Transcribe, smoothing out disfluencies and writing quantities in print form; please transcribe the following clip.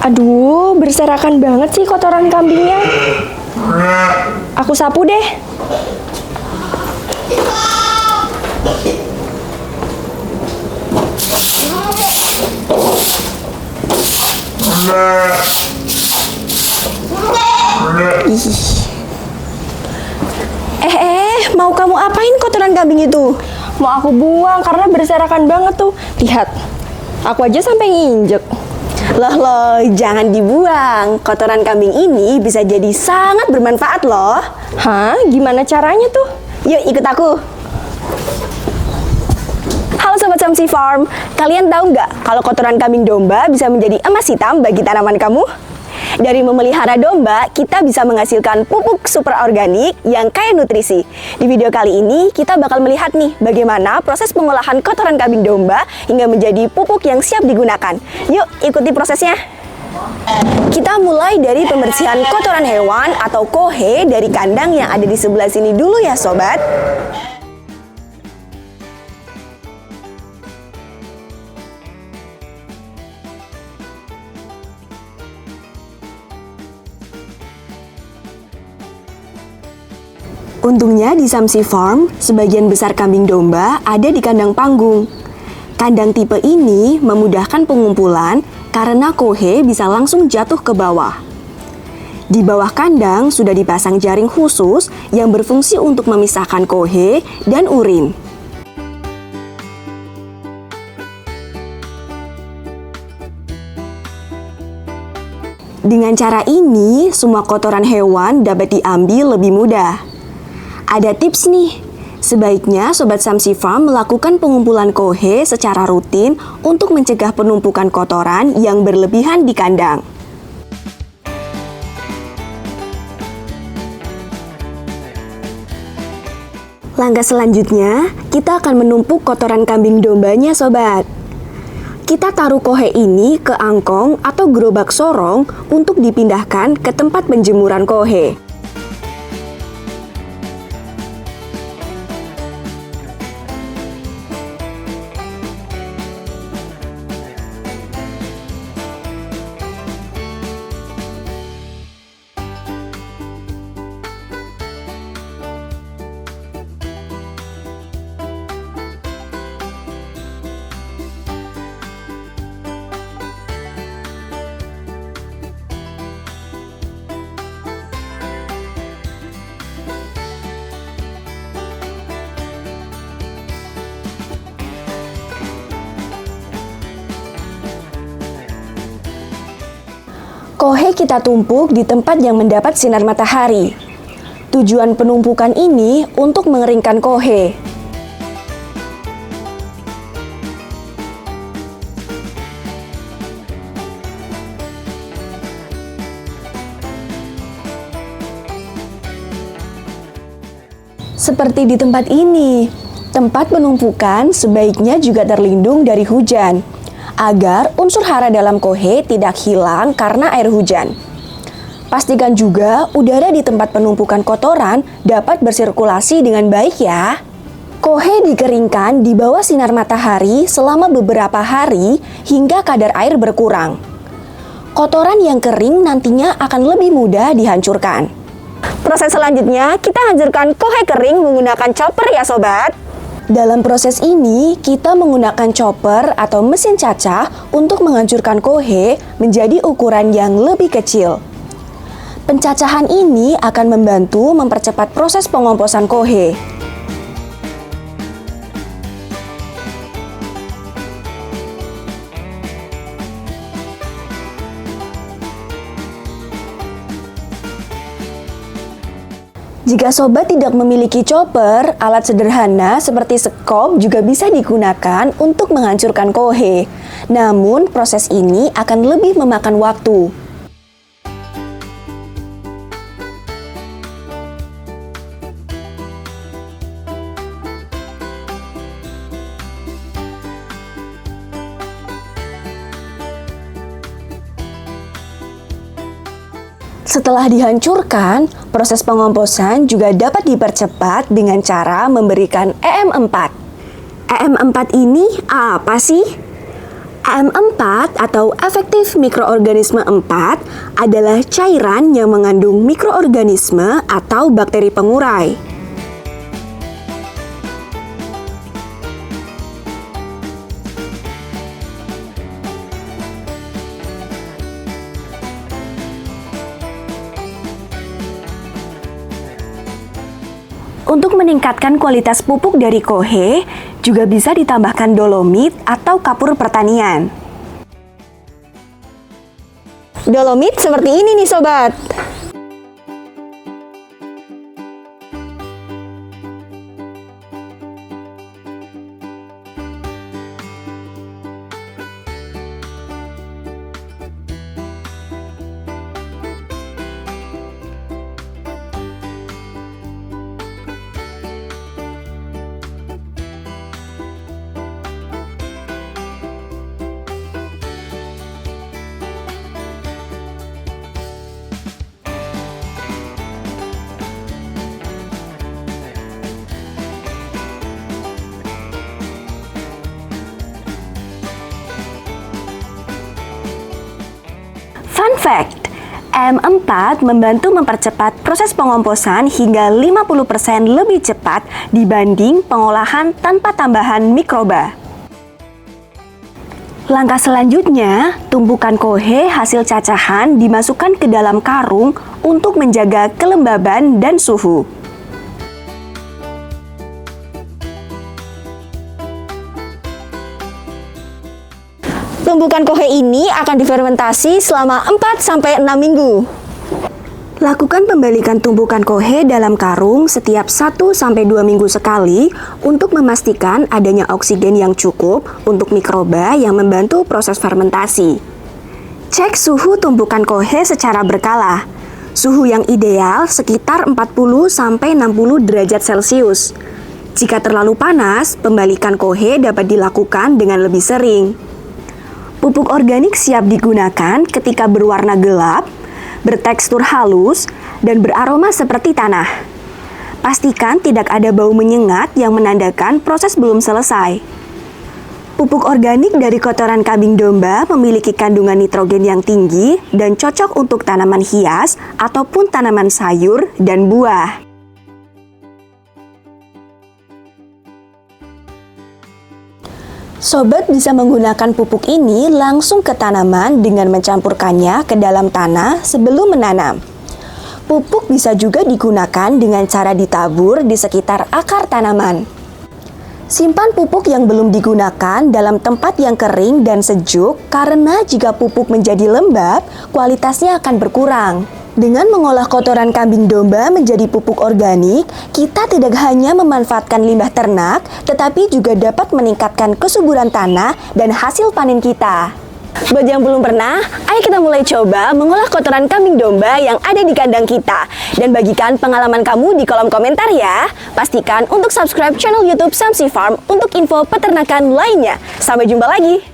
Aduh, berserakan banget sih kotoran kambingnya. Aku sapu deh. Mau kamu apain kotoran kambing itu? Mau aku buang karena berserakan banget tuh. Lihat, aku aja sampai nginjek. Loh, jangan dibuang. Kotoran kambing ini bisa jadi sangat bermanfaat loh. Hah? Gimana caranya tuh? Yuk ikut aku. Halo Sobat Samsi Farm, kalian tahu nggak kalau kotoran kambing domba bisa menjadi emas hitam bagi tanaman kamu? Dari memelihara domba, kita bisa menghasilkan pupuk super organik yang kaya nutrisi. Di video kali ini, kita bakal melihat nih bagaimana proses pengolahan kotoran kambing domba hingga menjadi pupuk yang siap digunakan. Yuk, ikuti prosesnya. Kita mulai dari pembersihan kotoran hewan atau kohe dari kandang yang ada di sebelah sini dulu ya sobat. Untungnya di Samsi Farm, sebagian besar kambing domba ada di kandang panggung. Kandang tipe ini memudahkan pengumpulan karena kohe bisa langsung jatuh ke bawah. Di bawah kandang sudah dipasang jaring khusus yang berfungsi untuk memisahkan kohe dan urin. Dengan cara ini, semua kotoran hewan dapat diambil lebih mudah. Ada tips nih, sebaiknya Sobat Samsi Farm melakukan pengumpulan kohe secara rutin untuk mencegah penumpukan kotoran yang berlebihan di kandang. Langkah selanjutnya, kita akan menumpuk kotoran kambing dombanya sobat. Kita taruh kohe ini ke angkong atau gerobak sorong untuk dipindahkan ke tempat penjemuran kohe. Kohe kita tumpuk di tempat yang mendapat sinar matahari. Tujuan penumpukan ini untuk mengeringkan kohe. Seperti di tempat ini, tempat penumpukan sebaiknya juga terlindung dari hujan, agar unsur hara dalam kohe tidak hilang karena air hujan. Pastikan juga udara di tempat penumpukan kotoran dapat bersirkulasi dengan baik ya. Kohe dikeringkan di bawah sinar matahari selama beberapa hari hingga kadar air berkurang. Kotoran yang kering nantinya akan lebih mudah dihancurkan. Proses selanjutnya, kita hancurkan kohe kering menggunakan chopper ya sobat. Dalam proses ini, kita menggunakan chopper atau mesin cacah untuk menghancurkan kohe menjadi ukuran yang lebih kecil. Pencacahan ini akan membantu mempercepat proses pengomposan kohe. Jika sobat tidak memiliki chopper, alat sederhana seperti sekop juga bisa digunakan untuk menghancurkan kohe. Namun, proses ini akan lebih memakan waktu. Setelah dihancurkan, proses pengomposan juga dapat dipercepat dengan cara memberikan EM4. EM4 ini apa sih? AM4 atau efektif mikroorganisme 4 adalah cairan yang mengandung mikroorganisme atau bakteri pengurai. Untuk meningkatkan kualitas pupuk dari kohe, juga bisa ditambahkan dolomit atau kapur pertanian. Dolomit seperti ini nih sobat. Fun fact, AM4 membantu mempercepat proses pengomposan hingga 50% lebih cepat dibanding pengolahan tanpa tambahan mikroba. Langkah selanjutnya, tumpukan kohe hasil cacahan dimasukkan ke dalam karung untuk menjaga kelembaban dan suhu. Tumpukan kohe ini akan difermentasi selama 4-6 minggu. Lakukan pembalikan tumpukan kohe dalam karung setiap 1-2 minggu sekali untuk memastikan adanya oksigen yang cukup untuk mikroba yang membantu proses fermentasi. Cek suhu tumpukan kohe secara berkala. Suhu yang ideal sekitar 40-60 derajat Celcius. Jika terlalu panas, pembalikan kohe dapat dilakukan dengan lebih sering. Pupuk organik siap digunakan ketika berwarna gelap, bertekstur halus, dan beraroma seperti tanah. Pastikan tidak ada bau menyengat yang menandakan proses belum selesai. Pupuk organik dari kotoran kambing domba memiliki kandungan nitrogen yang tinggi dan cocok untuk tanaman hias ataupun tanaman sayur dan buah. Sobat bisa menggunakan pupuk ini langsung ke tanaman dengan mencampurkannya ke dalam tanah sebelum menanam. Pupuk bisa juga digunakan dengan cara ditabur di sekitar akar tanaman. Simpan pupuk yang belum digunakan dalam tempat yang kering dan sejuk karena jika pupuk menjadi lembab, kualitasnya akan berkurang. Dengan mengolah kotoran kambing domba menjadi pupuk organik, kita tidak hanya memanfaatkan limbah ternak, tetapi juga dapat meningkatkan kesuburan tanah dan hasil panen kita. Buat yang belum pernah, ayo kita mulai coba mengolah kotoran kambing domba yang ada di kandang kita. Dan bagikan pengalaman kamu di kolom komentar ya. Pastikan untuk subscribe channel YouTube Samsi Farm untuk info peternakan lainnya. Sampai jumpa lagi.